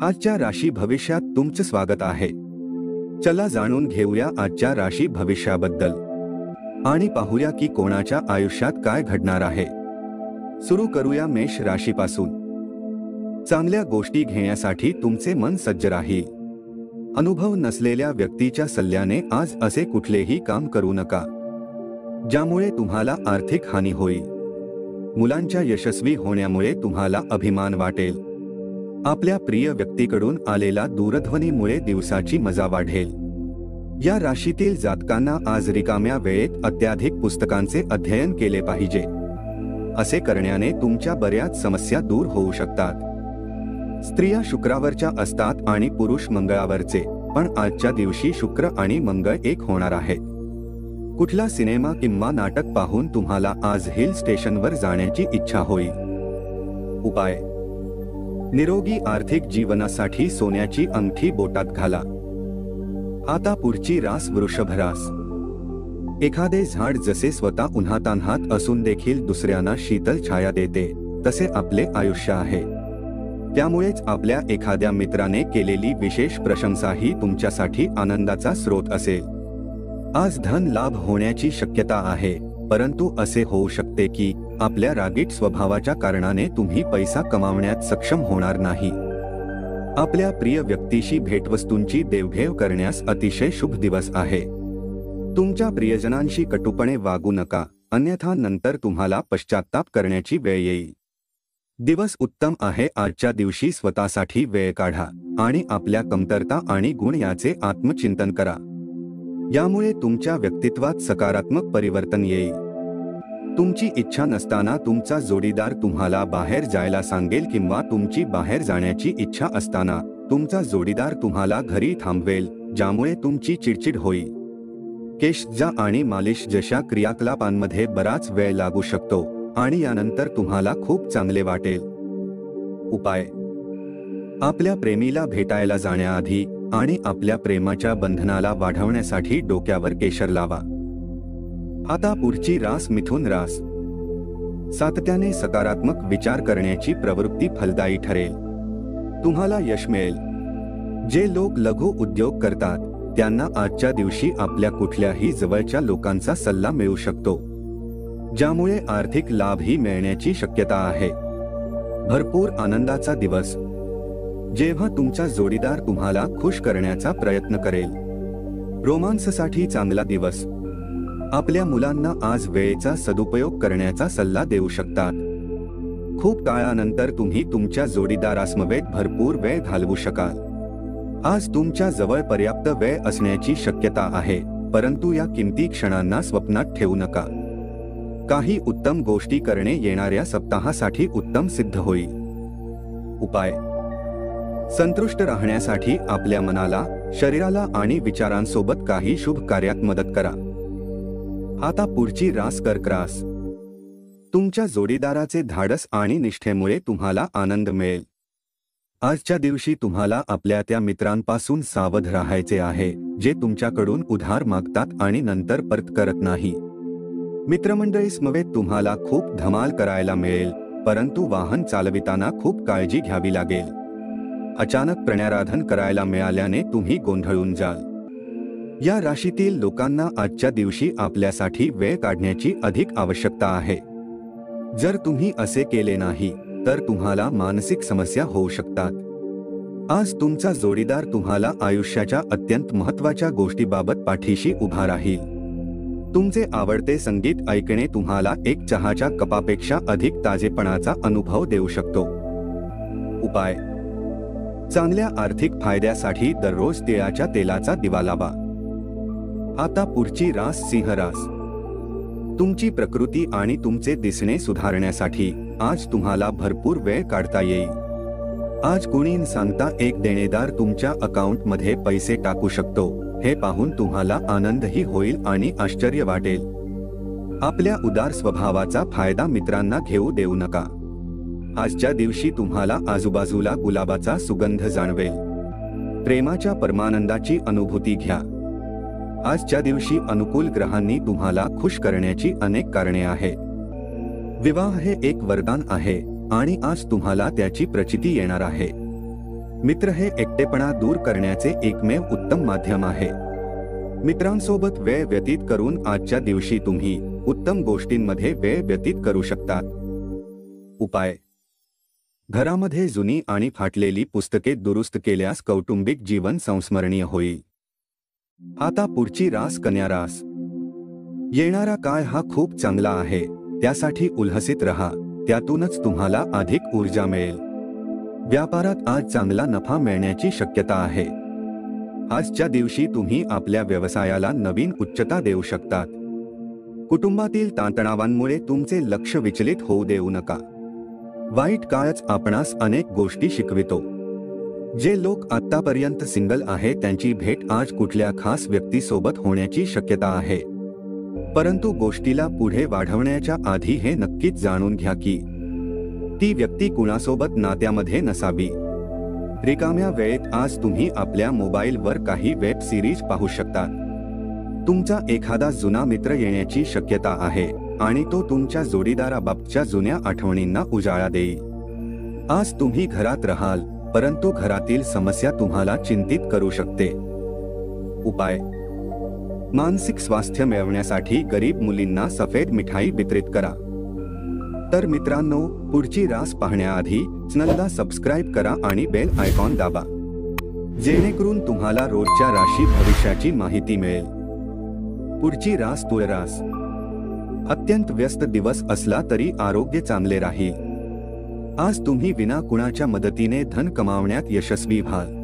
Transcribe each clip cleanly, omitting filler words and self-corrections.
आजच्या राशी भविष्यात तुमचं स्वागत आहे। चला जाणून घेऊया आजच्या राशी भविष्याबद्दल आणि पाहूया की कोणाच्या आयुष्यात काय घडणार आहे। सुरू करूया मेष राशीपासून। चांगल्या गोष्टी घेण्यासाठी तुमचे मन सज्ज राहील। अनुभव नसलेल्या व्यक्तीच्या सल्ल्याने आज असे कुठलेही काम करू नका ज्यामुळे तुम्हाला आर्थिक हानी होईल। मुलांच्या यशस्वी होण्यामुळे तुम्हाला अभिमान वाटेल। आपल्या प्रिय व्यक्तीकडून आलेला दूरध्वनीमुळे दिवसाची मजा वाढेल। या राशीतील जातकांना आज रिकाम्या वेळेत अत्याधिक पुस्तकांचे अध्ययन केले पाहिजे। असे करण्याने तुमच्या बऱ्याच समस्या दूर होऊ शकतात। स्त्रिया शुक्रावरच्या असतात आणि पुरुष मंगळावरचे, पण आजच्या दिवशी शुक्र आणि मंगळ एक होणार आहेत। कुठला सिनेमा किंवा नाटक पाहून तुम्हाला आज हिल स्टेशनवर जाण्याची इच्छा होईल। उपाय: निरोगी आर्थिक जीवनासाठी सोन्याची अंगठी बोटात घाला। आता पुढची रास वृषभ रास। एखादे झाड जसे स्वतः उन्हातान्हात असून देखील दुसऱ्यांना शीतल छाया देते, तसे आपले आयुष्य आहे। त्यामुळेच आपल्या एखाद्या मित्राने केलेली विशेष प्रशंसा ही तुमच्यासाठी आनंदाचा स्रोत असेल। आज धन लाभ होण्याची शक्यता आहे, परंतु असे होऊ शकते की आपल्या रागीट स्वभावाच्या कारणाने तुम्ही पैसा कमावण्यात सक्षम होणार नाही। आपल्या प्रिय व्यक्तीशी भेटवस्तूंची देवघेव करण्यास अतिशय शुभ दिवस आहे। तुमच्या प्रियजनांशी कटुपणे वागू नका, अन्यथा नंतर तुम्हाला पश्चात्ताप करण्याची वेळ येईल। दिवस उत्तम आहे। आजच्या दिवशी स्वतःसाठी वेळ काढा आणि आपल्या कमतरता आणि गुण याचे आत्मचिंतन करा। यामुळे तुमच्या व्यक्तित्वात सकारात्मक परिवर्तन येईल। तुमची इच्छा नसताना तुमचा जोडीदार तुम्हाला बाहेर जायला सांगेल किंवा तुमची बाहेर जाण्याची इच्छा असताना तुमचा जोडीदार तुम्हाला घरी थांबवेल, ज्यामुळे तुमची चिडचिड होईल। केशजा आणि मालिश जशा क्रियाकलापांमध्ये बराच वेळ लागू शकतो आणि यानंतर तुम्हाला खूप चांगले वाटेल। उपाय: आपल्या प्रेमीला भेटायला जाण्याआधी आणि आपल्या प्रेमाच्या बंधनाला वाढवण्यासाठी डोक्यावर केशर लावा। आता पुढची रास मिथुन रास। सातत्याने सकारात्मक विचार करण्याची प्रवृत्ती फलदायी ठरेल। तुम्हाला यश मिळेल। जे लोक लघु उद्योग करतात त्यांना आजच्या दिवशी आपल्या कुठल्याही जवळच्या लोकांचा सल्ला मिळू शकतो, ज्यामुळे आर्थिक लाभही मिळण्याची शक्यता आहे। भरपूर आनंदाचा दिवस, जेव्हा तुमचा जोडीदार तुम्हाला खुश करण्याचा प्रयत्न करेल। रोमांससाठी चांगला दिवस। आपल्या मुलांना आज वेळेचा सदुपयोग करण्याचा सल्ला देऊ शकतात। खूप काळानंतर तुम्ही तुमच्या जोडीदारासमवेत भरपूर वेळ घालवू शकाल। आज तुमच्या जवळ पर्याप्त वेळ असण्याची शक्यता आहे, परंतु या किमती क्षणांना स्वप्नात ठेवू नका। काही उत्तम गोष्टी करणे येणाऱ्या सप्ताहासाठी उत्तम सिद्ध होईल। उपाय: संतुष्ट राहण्यासाठी आपल्या मनाला, शरीराला आणि विचारांसोबत काही शुभ कार्यात मदत करा। आता पुढची रास कर्क रास। तुमच्या जोडीदाराचे धाडस आणि निष्ठेमुळे तुम्हाला आनंद मिळेल। आजच्या दिवशी तुम्हाला आपल्या त्या मित्रांपासून सावध राहायचे आहे जे तुमच्याकडून उधार मागतात आणि नंतर परत करत नाही। मित्रमंडळीसमवेत तुम्हाला खूप धमाल करायला मिळेल, परंतु वाहन चालविताना खूप काळजी घ्यावी लागेल। अचानक प्राणाराधन करायला मिळाल्याने तुम्ही गोंधळून जाल। या राशीतील लोकांना आजच्या दिवशी आपल्यासाठी वेळ काढण्याची अधिक आवश्यकता आहे। जर तुम्ही असे केले नाही तर तुम्हाला मानसिक समस्या होऊ शकतात। आज तुमचा जोडीदार तुम्हाला आयुष्याच्या अत्यंत महत्त्वाच्या गोष्टीबाबत पाठीशी उभा राहील। तुमचे आवडते संगीत ऐकणे तुम्हाला एक चहाच्या कपापेक्षा अधिक ताजेपणाचा अनुभव देऊ शकतो। उपाय: चांगल्या आर्थिक फायद्यासाठी दररोज तिळाच्या तेलाचा दिवा लावा। आता पुढची रास सिंह रास। तुमची प्रकृती आणि तुमचे दिसणे सुधारण्यासाठी आज तुम्हाला भरपूर वेळ काढता येईल। आज कुणी सांगता एक देणेदार तुमच्या अकाउंटमध्ये पैसे टाकू शकतो, हे पाहून तुम्हाला आनंदही होईल आणि आश्चर्य वाटेल। आपल्या उदार स्वभावाचा फायदा मित्रांना घेऊ देऊ नका। आजच्या दिवशी तुम्हाला आजूबाजूला गुलाबाचा सुगंध जाणवेल। प्रेमाच्या परमानंदाची अनुभूती घ्या। आजच्या दिवशी अनुकूल ग्रहांनी तुम्हाला खुश करण्याची अनेक कारणे आहेत। विवाह हे एक वरदान आहे आणि आज तुम्हाला त्याची प्रचिती येणार आहे। मित्र हे एकटेपणा दूर करण्याचे एकमेव उत्तम माध्यम आहे. मित्रांसोबत वेळ व्यतीत करून आजच्या दिवशी तुम्ही उत्तम गोष्टींमध्ये वेळ व्यतीत करू शकता. उपाय: घरामध्ये जुनी आणि फाटलेली पुस्तके दुरुस्त केल्यास कौटुंबिक जीवन संस्मरणीय होईल. आता पुढची रास कन्या रास. येणारा काळ हा खूप चांगला आहे, त्यासाठी उल्हसित रहा, त्यातूनच तुम्हाला अधिक ऊर्जा मिळेल. व्यापारात आज चांगला नफा मिळण्याची शक्यता आहे. आजच्या दिवशी तुम्ही आपल्या व्यवसायाला नवीन उच्चता देऊ शकतात. कुटुंबातील ताणतणावांमुळे तुमचे लक्ष विचलित होऊ देऊ नका. वाईट काळच आपणास अनेक गोष्टी शिकवितो. जे लोक आतापर्यंत सिंगल आहे त्यांची भेट आज कुठल्या खास व्यक्तीसोबत होण्याची शक्यता आहे. परंतु गोष्टीला पुढे वाढवण्याच्या आधी हे नक्कीच जाणून घ्या की ती व्यक्ती कुणासोबत नात्यामध्ये नसावी. रिकाम्या वेळेत आज तुम्ही आपल्या मोबाईलवर काही वेब सिरीज पाहू शकता. तुमचा एखादा जुना मित्र येण्याची शक्यता आहे आणि तो तुमच्या जोडीदाराबाबतच्या जुन्या आठवणींना उजाळा देईल. आज तुम्ही घरात राहाल, परंतु घरातील समस्या तुम्हाला चिंतित करू शकते. उपाय: मानसिक स्वास्थ्य मिळवण्यासाठी गरीब मुलींना सफेद मिठाई वितरित करा. तर मित्रांनो, पुढची रास पाहण्याआधी चॅनलला सबस्क्राईब करा आणि बेल आयकॉन दाबा, जेणेकरून तुम्हाला रोजच्या राशी भविष्याची माहिती मिळेल. पुढची रास तुळ रास. अत्यंत व्यस्त दिवस असला तरी आरोग्य चांगले राहील. आज तुम्ही विना कुणाच्या मदतीने धन कमावण्यात यशस्वी व्हाल.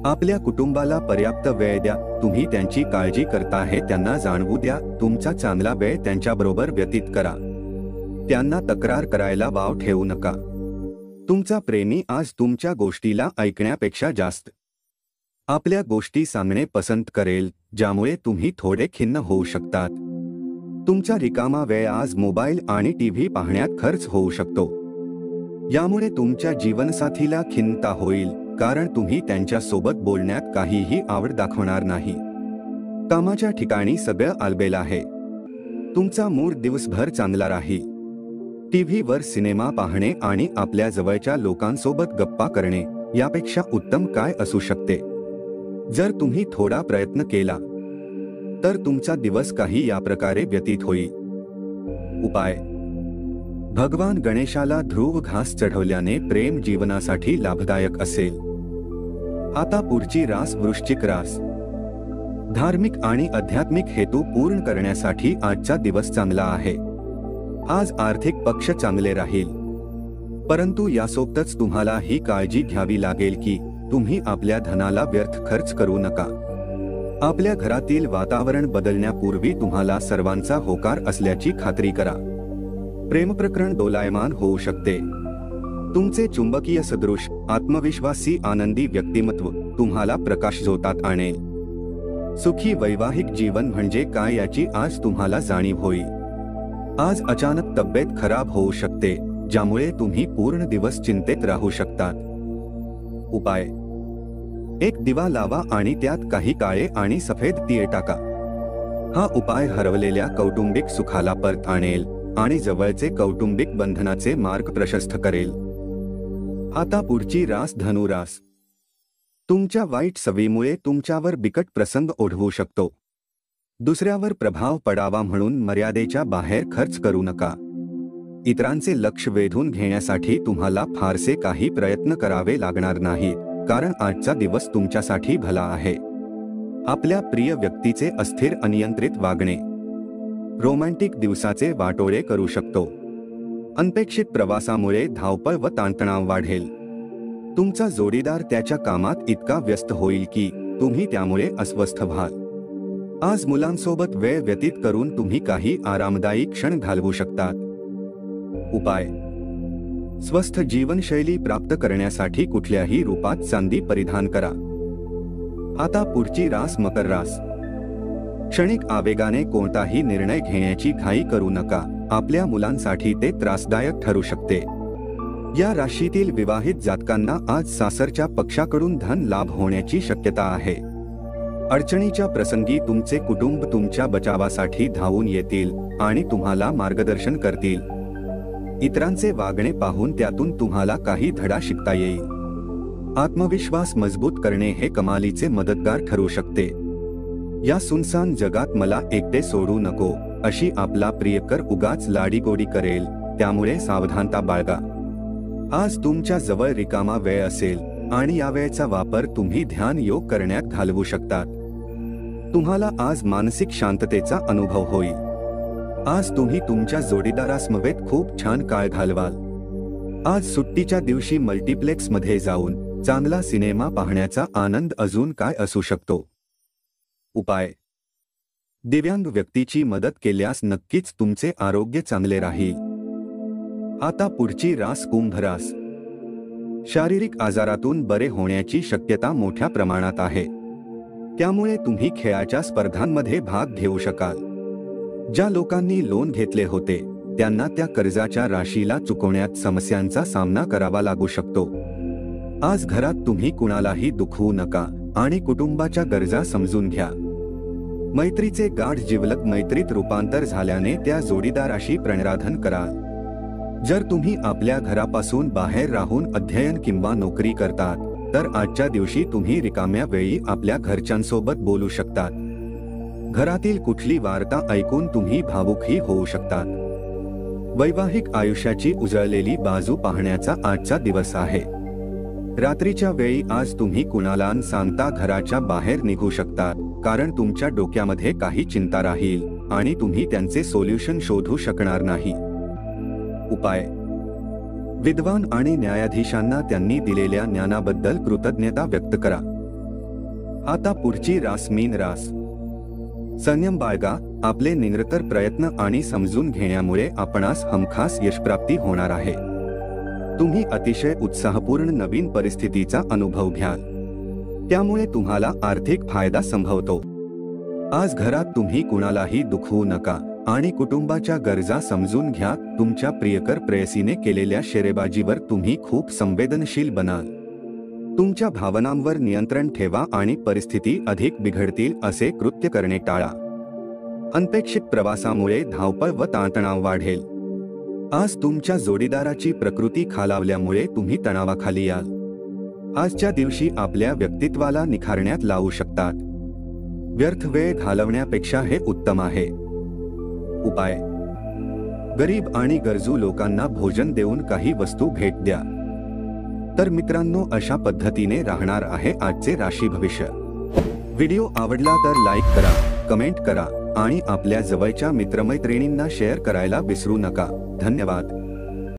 आपल्या कुटुंबाला पर्याप्त वेळ द्या. तुम्ही त्यांची काळजी करता हे त्यांना जाणवू द्या. तुमचा चांगला वेळ त्यांच्याबरोबर व्यतीत करा. त्यांना तक्रार करायला वाव ठेवू नका. तुमचा प्रेमी आज तुमच्या गोष्टीला ऐकण्यापेक्षा जास्त आपल्या गोष्टी सांगणे पसंत करेल, ज्यामुळे तुम्ही थोडे खिन्न होऊ शकतात. तुमचा रिकामा वेळ आज मोबाईल आणि टीव्ही पाहण्यात खर्च होऊ शकतो. यामुळे तुमच्या जीवनसाथीला खिन्नता होईल, कारण तुम्ही त्यांच्या सोबत बोलण्यात काहीही आवड दाखवणार नाही. कामाच्या ठिकाणी सगळं आलबेल आहे. तुमचा मूड दिवसभर चांगला राहील. टीव्हीवर सिनेमा पाहणे आणि आपल्या जवळच्या लोकांसोबत गप्पा करणे यापेक्षा उत्तम काय असू शकते. जर तुम्ही थोडा प्रयत्न केला तर तुमचा दिवस काही या प्रकारे व्यतीत होईल. उपाय: भगवान गणेशाला ध्रुव घास चढवल्याने प्रेम जीवनासाठी लाभदायक असेल. आता पुढची रास वृश्चिक रास. धार्मिक आणि आध्यात्मिक हेतू पूर्ण करण्यासाठी आजचा दिवस चांगला आहे. आज आर्थिक पक्ष चांगले राहील, परंतु यासोबतच तुम्हाला ही काळजी घ्यावी लागेल की तुम्ही आपल्या धनाला व्यर्थ खर्च करू नका. आपल्या घरातील वातावरण बदलण्यापूर्वी तुम्हाला सर्वांचा होकार असल्याची खात्री करा. प्रेमप्रकरण दोलायमान होऊ शकते. तुमचे चुंबकीय सदृश, आत्मविश्वासी, आनंदी व्यक्तिमत्व तुम्हाला प्रकाशझोतात आणेल. सुखी वैवाहिक जीवन म्हणजे काय याची आज तुम्हाला जाणीव होईल. आज अचानक तब्येत खराब होऊ शकते, ज्यामुळे तुम्ही पूर्ण दिवस चिंतेत राहू शकतात. उपाय: एक दिवा लावा आणि त्यात काही काळे आणि सफेद तीळ टाका. हा उपाय हरवलेल्या कौटुंबिक सुखाला परत आणेल आणि जवळचे कौटुंबिक बंधनाचे मार्ग प्रशस्त करेल. आता पुढची रास धनु रास. तुमच्या वाईट सवयीमुळे तुमच्यावर बिकट प्रसंग ओढवू शकतो. दुसऱ्यावर प्रभाव पडावा म्हणून मर्यादेच्या बाहेर खर्च करू नका. इतरांचे लक्ष वेधून घेण्यासाठी तुम्हाला फारसे काही प्रयत्न करावे लागणार नाहीत, कारण आजचा दिवस तुमच्यासाठी भला आहे. आपल्या प्रिय व्यक्तीचे अस्थिर अनियंत्रित वागणे रोमॅन्टिक दिवसाचे वाटोळे करू शकतो. अनपेक्षित प्रवासामुळे धावपळ व ताणतणाव वाढेल. तुमचा जोडीदार त्याच्या कामात इतका व्यस्त होईल की तुम्ही त्यामुळे अस्वस्थ व्हाल. आज मुलांसोबत वेळ व्यतीत करून तुम्ही काही आरामदायी क्षण घालवू शकतात. उपाय: स्वस्थ जीवनशैली प्राप्त करण्यासाठी कुठल्याही रूपात चांदी परिधान करा. आता पुढची रास मकर रास. क्षणिक आवेगाने कोणताही निर्णय घेण्याची घाई करू नका. आपल्या मुलांसाठी ते त्रासदायक ठरू शकते. या राशीतील विवाहित जातकांना आज सासरच्या पक्षाकडून धन लाभ होण्याची शक्यता आहे. अडचणीच्या प्रसंगी तुमचे कुटुंब तुमच्या बचावासाठी धावून येतील आणि तुम्हाला मार्गदर्शन करतील. इतरांचे वागणे पाहून त्यातून तुम्हाला काही धडा शिकता येईल. आत्मविश्वास मजबूत करणे हे कमालीचे मदतगार ठरू शकते. या सुनसान जगात मला एकटे सोडू नको अशी आपला प्रियकर उगाच लाडीगोडी करेल, त्यामुळे सावधानता बाळगा. आज तुमच्या जवळ रिकामा वेळ असेल आणि या वेळेचा वापर तुम्ही ध्यान योग करण्यात घालवू शकतात. तुम्हाला आज मानसिक शांततेचा अनुभव होईल. आज तुम्ही तुमच्या जोडीदारासमवेत खूप छान काळ घालवाल. आज सुट्टीच्या दिवशी मल्टिप्लेक्समध्ये जाऊन चांगला सिनेमा पाहण्याचा आनंद अजून काय असू शकतो. उपाय: दिव्यांग व्यक्तीची मदत केल्यास नक्कीच तुमचे आरोग्य चांगले राहील. आता पुढची रास कुंभ रास. शारीरिक आजारातून बरे होण्याची शक्यता मोठ्या प्रमाणात आहे, त्यामुळे तुम्ही खेळाच्या स्पर्धांमध्ये भाग घेऊ शकाल. ज्या लोकांनी लोन घेतले होते त्यांना त्या कर्जाच्या राशीला चुकवण्यात समस्यांचा सामना करावा लागू शकतो. आज घरात तुम्ही कुणालाही दुखवू नका आणि कुटुंबाच्या गरजा समजून घ्या. मैत्रीचे गाढ जिवलग मैत्रीत रूपांतर झाल्याने त्या जोडीदाराशी प्रणराधन करा. जर तुम्ही आपल्या घरापासून बाहेर राहून अध्ययन किंवा नोकरी करतात तर आजच्या दिवशी तुम्ही रिकाम्या वेळी आपल्या घरच्यांसोबत बोलू शकतात. घरातील कुठली वार्ता ऐकून तुम्ही भावुकही होऊ शकतात. वैवाहिक आयुष्याची उजळलेली बाजू पाहण्याचा आजचा दिवस आहे. रात्रीच्या वेळी आज तुम्ही कुणाला न सांगता घराच्या बाहेर निघू शकतात, कारण तुमच्या डोक्यामध्ये काही चिंता राहील आणि तुम्ही त्यांचे सोल्युशन शोधू शकणार नाही. उपाय: विद्वान आणि न्यायाधीशांना त्यांनी दिलेल्या ज्ञानाबद्दल कृतज्ञता व्यक्त करा. आता पुढची रास मीन रास. संयम बाळगा. आपले निरंतर प्रयत्न आणि समजून घेण्यामुळे आपणास हमखास यशप्राप्ती होणार आहे. तुम्ही अतिशय उत्साहपूर्ण नवीन परिस्थितीचा अनुभव घ्याल, त्यामुळे तुम्हाला आर्थिक फायदा संभवतो. आज घरात तुम्ही कुणालाही दुखवू नका आणि कुटुंबाच्या गरजा समजून घ्या. तुमच्या प्रियकर प्रेयसीने केलेल्या शेरेबाजीवर तुम्ही खूप संवेदनशील बनाल. तुमच्या भावनांवर नियंत्रण ठेवा आणि परिस्थिती अधिक बिघडतील असे कृत्य करणे टाळा. अनपेक्षित प्रवासामुळे धावपळ व ताणतणाव वाढेल. आज तुमच्या जोडीदाराची प्रकृती खालावल्यामुळे तुम्ही तणावाखाली याल. आजच्या दिवशी आपल्या व्यक्तित्वाला निखारण्यात लावू शकतात. व्यर्थ वेळ घालवण्यापेक्षा हे उत्तम आहे. उपाय: गरीब आणि गरजू लोकांना भोजन देऊन काही वस्तू भेट द्या. तर मित्रांनो, अशा पद्धतीने राहणार आहे आजचे राशी भविष्य. व्हिडिओ आवडला तर लाईक करा, कमेंट करा आणि आपल्या जवळच्या मित्रमैत्रिणींना शेअर करायला विसरू नका. धन्यवाद.